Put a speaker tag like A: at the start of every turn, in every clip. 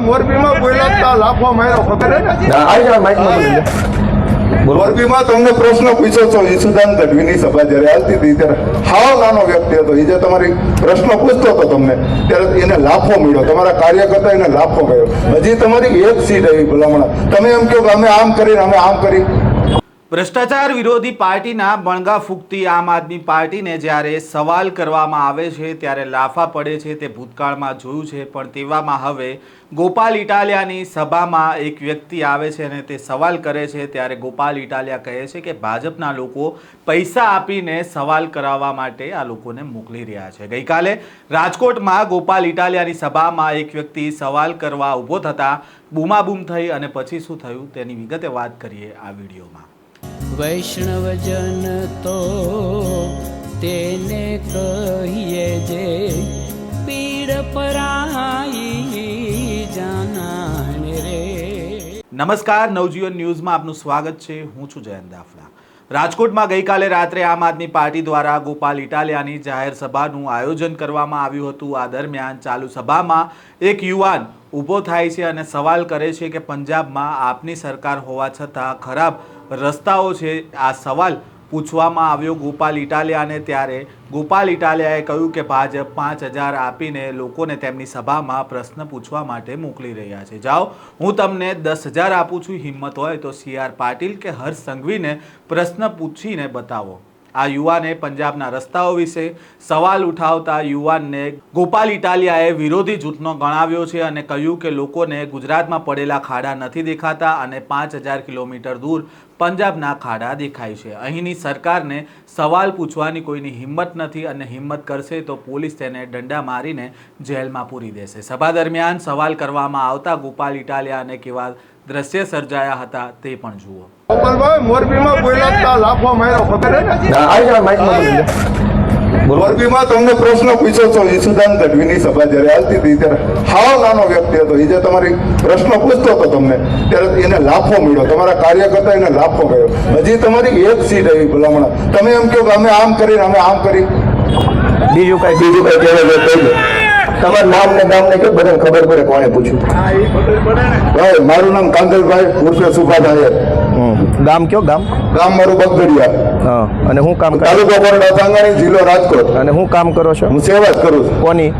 A: મોરબીમાં બોલ્યા લાફો માર્યો ખબર હે ને?
B: આવી જાવ માઇકમાં બોલી લે.
A: મોરબીમાં તમને પ્રશ્ન પૂછ્યો છો ઈસુદાન ગઢવીની સભા જ્યારે હાલતી હતી ત્યારે હાવ નાનો વ્યક્તિ હતો, એ જે તમારી પ્રશ્ન પૂછતો હતો તમને ત્યારે એને લાફો મળ્યો, તમારા કાર્યકર્તા એને લાફો મળ્યો. હજી તમારી એક સીટ આવી ભલામણા, તમે એમ કહો કે અમે આમ કરીને અમે આમ કરી.
C: ભ્રષ્ટાચાર વિરોધી પાર્ટીના બણગા ફૂંકતી આમ આદમી પાર્ટીને જ્યારે સવાલ કરવામાં આવે છે ત્યારે લાફા પડે છે તે ભૂતકાળમાં જોયું છે. પણ તેવામાં હવે ગોપાલ ઇટાલિયાની સભામાં એક વ્યક્તિ આવે છે અને તે સવાલ કરે છે ત્યારે ગોપાલ ઇટાલિયા કહે છે કે ભાજપના લોકો પૈસા આપીને સવાલ કરાવવા માટે આ લોકોને મોકલી રહ્યા છે. ગઈકાલે રાજકોટમાં ગોપાલ ઇટાલિયાની સભામાં એક વ્યક્તિ સવાલ કરવા ઊભો થતા બૂમાબૂમ થઈ અને પછી શું થયું તેની વિગતે વાત કરીએ આ વિડીયોમાં.
D: વૈષ્ણવજન તો તેને કહીએ જે પીડ પરાઈ જાનાને રે.
C: નમસ્કાર, નવજીવન ન્યૂઝમાં આપનું સ્વાગત છે. હું છું જયંત દાફડા. રાજકોટમાં ગઈકાલે રાત્રે આમ આદમી પાર્ટી દ્વારા ગોપાલ ઇટાલિયાની જાહેર સભાનું આયોજન કરવામાં આવ્યું હતું. આ દરમિયાન ચાલુ સભામાં એક યુવાન ઊભો થાય છે અને સવાલ કરે છે કે પંજાબમાં આપની સરકાર હોવા છતાં ખરાબ રસ્તાઓ છે. આ સવાલ પૂછવામાં આવ્યો ગોપાલ ઇટાલિયાને. ત્યારે ગોપાલ ઇટાલિયાએ કહ્યું કે ભાજપ 5,000 આપીને લોકોને તેમની સભામાં પ્રશ્ન પૂછવા માટે મોકલી રહ્યા છે. જાઓ, હું તમને 10,000 આપું છું, હિંમત હોય તો CR પાટીલ કે હર્ષ સંઘવીને પ્રશ્ન પૂછીને બતાવો. આ યુવાને પંજાબના રસ્તાઓ વિશે સવાલ ઉઠાવતા યુવાનને ગોપાલ ઇટાલિયાએ વિરોધી જૂથનો ગણાવ્યો છે અને કહ્યું કે લોકોને ગુજરાતમાં પડેલા ખાડા નથી દેખાતા અને 5,000 કિલોમીટર દૂર પંજાબના ખાડા દેખાય છે. અહીંની સરકારને સવાલ પૂછવાની કોઈની હિંમત નથી અને હિંમત કરશે તો પોલીસ તેને દંડા મારીને જેલમાં પૂરી દેશે. સભા દરમિયાન સવાલ કરવામાં આવતા ગોપાલ ઇટાલિયાને કેવા દ્રશ્ય સર્જાયા હતા તે પણ જુઓ.
A: ગોપાલભાઈ, મોરબીમાં બોલ્યા લાફો માર્યો ખબર હે ને?
B: આવી જાવ માઇકમાં બોલી લે.
A: મોરબીમાં તમને પ્રશ્ન પૂછ્યો છો ઈસુદાન ગઢવીની સભા જ્યારે હાલતી હતી ત્યારે હાવ નાનો વ્યક્તિ હતો, એ જે તમારી પ્રશ્ન પૂછતો હતો તમને ત્યારે એને લાફો મળ્યો, તમારા કાર્યકર્તા એને લાફો મળ્યો. હજી તમારી એક સીટ આવી ભલામણા, તમે એમ કહો કે અમે આમ કરીને અમે આમ કરી.
B: બીજું કઈ કહેવાય કહી દો. તમારું નામ ને ગામ ને કે બધાને ખબર પડે કોણે પૂછ્યું.
A: ભાઈ, મારું નામ કાંગલભાઈ ઉર્ફે સુભાષ.
B: ગામ કયો? ગામ
A: મારું બગદડિયા.
B: હા. અને હું કામ
A: તાલુકો કોરડા સાંગાણી, જિલ્લો રાજકોટ.
B: અને હું કામ કરો છો?
A: હું સેવા જ કરું છું.
B: કોની?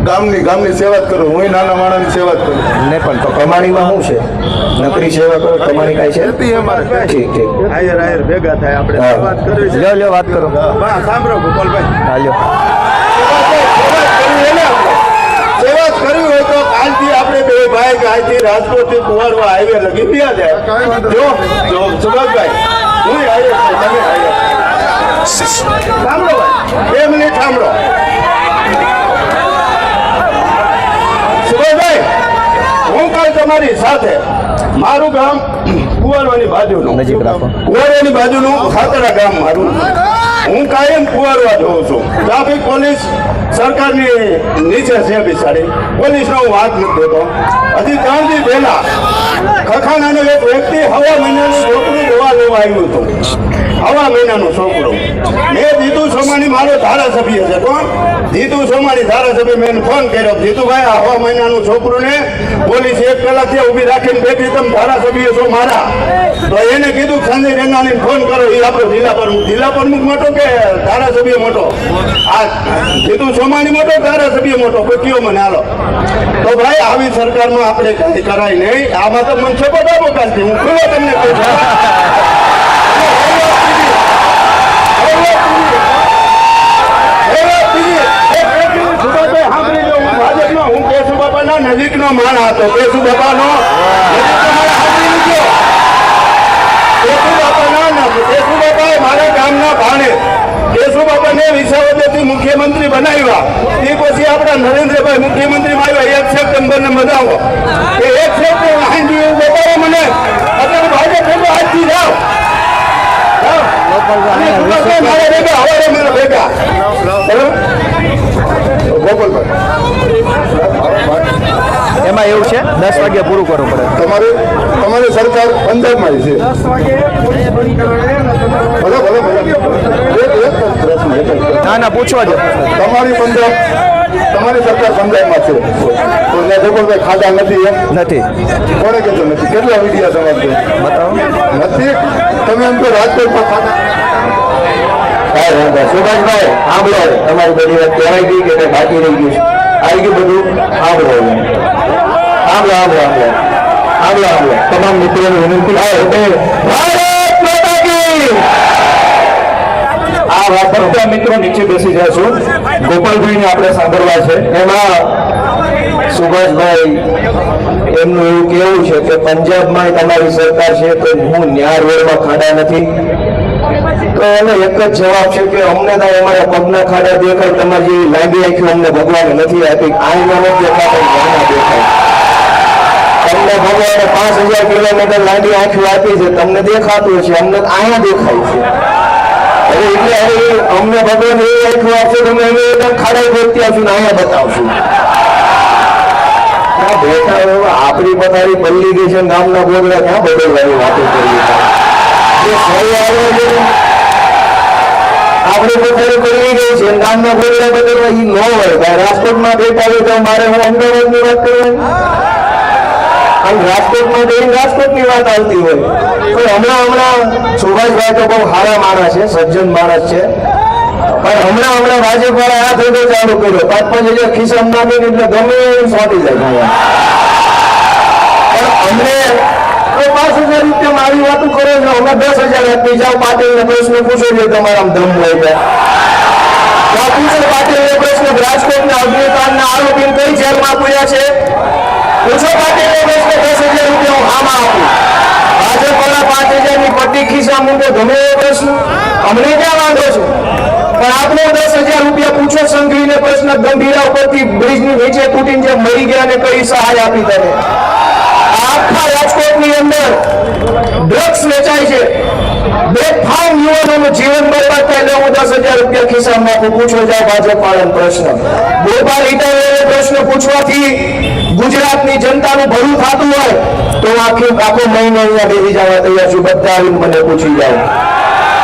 A: ગામની સેવા જ કરું. હું નાના માણસની સેવા જ કરું.
B: ને પણ તો કમાણીમાં શું છે? નકરી સેવા કરો, કમાણી કાંઈ છે?
A: અમારે
B: ઠીક.
A: આયર ભેગા થાય આપણે વાત કરવી છે.
B: લ્યો વાત કરો.
A: સાંભળો ગોપાલભાઈ,
B: હા લ્યો.
A: સેવા જ કરવી હોય તો કાલથી આપણે બે ભાઈ કે આજથી રાજકોટ થી કુંવારવા હાઈવે લગી ગયા જાય. જો સુભાષભાઈ, હું હાઈવે તમે હાઈવે સાંભળો ભાઈ, 2 મિનિટ સાંભળો. સુભાષભાઈ, હું કાલ તમારી સાથે મારું ગામ કુંવારવાની બાજુનું
B: નજીક રાખો.
A: કુંવારવાની બાજુનું ખાતરા ગામ મારું. હું કાયમ કુંવારવા જોઉં છું. ટ્રાફિક પોલીસ સરકારની નીચે છે બિચારી, પોલીસનો હું વાત નથી દેતો. હજી 3 દી પહેલા ખખાણાનો એક વ્યક્તિ હવા મહિનાનું છોકરું દવા લેવા આવ્યું હતું. હવા મહિનાનું છોકરું. મેં જીતુ સોમાણી, મારો ધારાસભ્ય છે. કોણ? જીતુ સોમાણી ધારાસભ્ય. મેં ફોન કર્યો, જીતુભાઈ આ હવા મહિનાનું છોકરું ને પોલીસ 1 કલાકથી ઊભી રાખીને બેઠી, તમે ધારાસભ્ય છો મારા. તો એને કીધું સંજય રેંગાણીને ફોન કરો, એ આપણો જિલ્લા પ્રમુખ મોટો કે ધારાસભ્ય મોટો? આ જીતુ સોમાણી મોટો, ધારાસભ્ય મોટો? કોઈ કયો મને હાલો. તો ભાઈ આવી સરકારમાં આપણે કઈ કરાય નહીં. આમાં તો મને સપોર્ટ આપો કાલથી, હું ખુલ્લો તમને કહું છું. હું કેશુ બાપાના નજીકનો માણસ હતો. કેશુ બાપાનો કેશુ બાપા મારા ગામના ભાણે. કેશુ બાપાને વિસાવદરથી મુખ્યમંત્રી બનાવ્યા. તે પછી આપણા નરેન્દ્રભાઈ મુખ્યમંત્રીમાં આવ્યા. 1 સપ્ટેમ્બરને મનાવો કે 1 સપ્ટેમ્બર હાંડી બતાવો મને. અત્યારે ભાજપ ભેગો આજથી જાઓ. મારા ભેગા હવારે મારા ભેગા ગોપાલભાઈ.
B: એમાં એવું છે 10 વાગે પૂરું કરવું પડે.
A: તમારી સરકાર પંજાબમાં છે. ભલે ભલે ભલે એક પ્રશ્ન
B: ના ના પૂછવા દો.
A: તમારી સરકાર પંજાબમાં છે તો ત્યાં જબરભાઈ ખાધા નથી એમ
B: નથી.
A: કોણે કીધું નથી? કેટલા વિડિયા તમારે
B: બતાવો.
A: નથી? તમે એમ તો રાજકોટમાં ખાધા
B: સુભાષભાઈ સાંભળો, તમારી બધી વાત કહેવાય ગઈ કે બાકી રહી ગયું છે, આવી ગયું બધું. સાંભળો તમામ મિત્રોને વિનંતી ભારત માતા કી. આ વાત બધા મિત્રો નીચે બેસી જશો. ગોપાલભાઈને આપણે સાંભળવા છે. એમાં સુભાષભાઈ એમનું એવું કેવું છે કે પંજાબમાં તમારી સરકાર છે તો હું ન્યાય રોડમાં ખાડા નથી. તો એનો એક જ જવાબ છે કે અમને તો અમારા પગના ખાડા દેખાય, તમારી જેવી લાંબી આંખો અમને ભગવાને નથી આપી. આઈમાં નથી દેખાતા, ઘરના દેખાય. તમને ભગવાને 5000 કિલોમીટર લાંબી આંખો આપી છે, તમને દેખાતું છે, અમને અહીંયા દેખાય છે. એટલે હવે અમને ભગવાન એવી આંખો આપશે, તમે અમે એકદમ ખાડા ગોતતી આવશું ને અહીંયા બતાવશું. બેઠા એવા આપણી પથારી બદલી ગઈ છે, ગામના બોગડા ક્યાં બદલવાની વાતો કરીએ. આપણે પથારી બદલી ગઈ છે, ગામના બોગડા બદલવા એ ન હોય. રાજકોટમાં બેઠા હોય તો મારે હું અમદાવાદની વાત કરવાની, અને રાજકોટમાં જઈને રાજકોટની વાત આવતી હોય. તો હમણાં સુભાષભાઈ તો બહુ સારા માણસ છે, સજ્જન માણસ છે, પણ હમણાં ભાજપ વાળા આ ધંધો ચાલુ કર્યો. 5-5 ખિસ્સામાં નાખીને એટલે ગમે એવું સોટી જાય. પણ અમને 5000 રૂપિયામાં આવી વાતો કરો છો, અમે 10,000 આપી જાઓ. પાટીલને પ્રશ્ન પૂછો છે, તમારા દમ હોય છે. પૂછો પાટીલને પ્રશ્ન, રાજકોટના અગ્નિકાંડના આરોપીને કઈ જેલમાં પૂર્યા છે? પૂછો પાટીલને પ્રશ્ન. 10,000 રૂપિયા હું આમાં આપું. ભાજપ વાળા 5,000ની પટ્ટી ખિસ્સા મૂકો, ગમે એવો પ્રશ્ન, અમને ક્યાં વાંધો છે? પણ આપણે 10,000 રૂપિયા પૂછો સંઘવીને પ્રશ્ન, ગંભીરા ઉપરથી બ્રિજની નીચે તૂટીને જે મરી ગયા ને કઈ સહાય આપી તમે? આખા રાજકોટની અંદર ડ્રગ્સ વેચાય છે, બેફામ યુવાનોનું જીવન બરબાદ થાય એટલે હું 10,000 રૂપિયા ખિસ્સામાં નાખું. પૂછો જાય ભાજપ વાળાનો પ્રશ્ન. ગોપાલ ઇટાલિયાનો પ્રશ્ન પૂછવાથી ગુજરાતની જનતાનું ભલું થતું હોય તો આખો મહિનો અહીંયા બેસી જવા તૈયાર છું. બધા આવીને મને પૂછી જાઓ.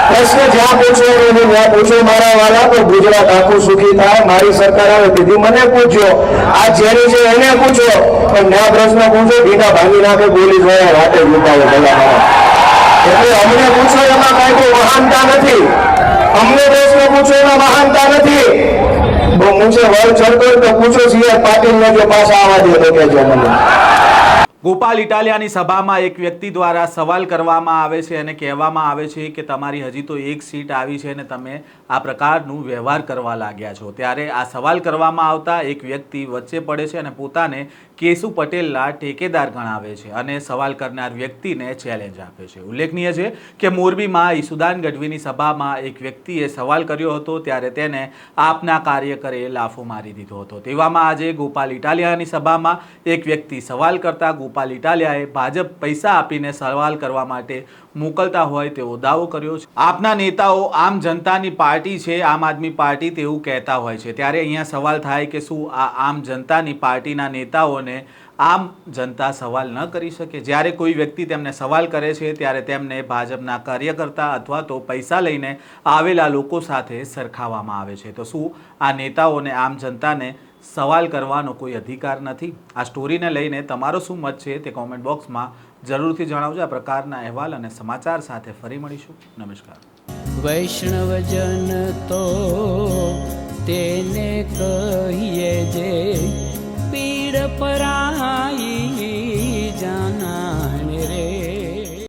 B: પ્રશ્ન જ્યાં પૂછો ત્યાં પૂછો મારા વાળા, તો ગુજરાત આખું સુખી થાય. મારી સરકાર આવે દીધી મને પૂછ્યો, આ જેની છે એને પૂછો, પણ ત્યાં પ્રશ્ન પૂછો ઢીંડા ભાંગી નાખે પોલીસ વાળા વાટે રૂપાવે ભલા. એટલે અમને પૂછો એમાં કઈ કોઈ મહાનતા નથી. અમને પ્રશ્ન પૂછો એમાં મહાનતા નથી. બહુ મૂછે વળ ચડતો તો પૂછો સીઆર પાટીલને જો પાછા આવવા દે તો કહેજો મને.
C: ગોપાલ ઇટાલિયાની સભામાં એક વ્યક્તિ દ્વારા સવાલ કરવામાં આવે છે અને કહેવામાં આવે છે કે તમારી હજી તો એક સીટ આવી છે અને તમે આ પ્રકારનું વ્યવહાર કરવા લાગ્યા છો. ત્યારે આ સવાલ કરવામાં આવતા એક વ્યક્તિ વચ્ચે પડે છે અને પોતાને કેશુ પટેલના ઠેકેદાર ગણાવે છે અને સવાલ કરનાર વ્યક્તિને ચેલેન્જ આપે છે. ઉલ્લેખનીય છે કે મોરબીમાં ઈસુદાન ગઢવીની સભામાં એક વ્યક્તિએ સવાલ કર્યો હતો, ત્યારે તેને આપના કાર્યકરે લાફો મારી દીધો હતો. તેવામાં આજે ગોપાલ ઇટાલિયાની સભામાં એક વ્યક્તિ સવાલ કરતા ગોપાલ ઇટાલિયાએ ભાજપ પૈસા આપીને સવાલ કરવા માટે મોકલતા હોય તેવો દાવો કર્યો છે. આપના નેતાઓ આમ જનતાની પાર્ટી છે, આમ આદમી પાર્ટી તેવું કહેતા હોય છે. ત્યારે અહીંયા સવાલ થાય કે શું આ આમ જનતાની પાર્ટીના નેતાઓને આમ જનતા સવાલ ન કરી શકે? જ્યારે કોઈ વ્યક્તિ તેમને સવાલ કરે છે ત્યારે તેમને ભાજપના કાર્યકર્તા અથવા તો પૈસા લઈને આવેલા લોકો સાથે સરખાવવામાં આવે છે. તો શું આ નેતાઓને આમ જનતાને સવાલ કરવાનો કોઈ અધિકાર નથી? આ સ્ટોરીને લઈને તમારો શું મત છે તે કોમેન્ટ બોક્સમાં જરૂરથી જણાવજો. આ પ્રકારના અહેવાલ અને સમાચાર સાથે ફરી મળીશું. નમસ્કાર.
D: વૈષ્ણવજન તો તેને કહીએ જે પીડ પરાઈ.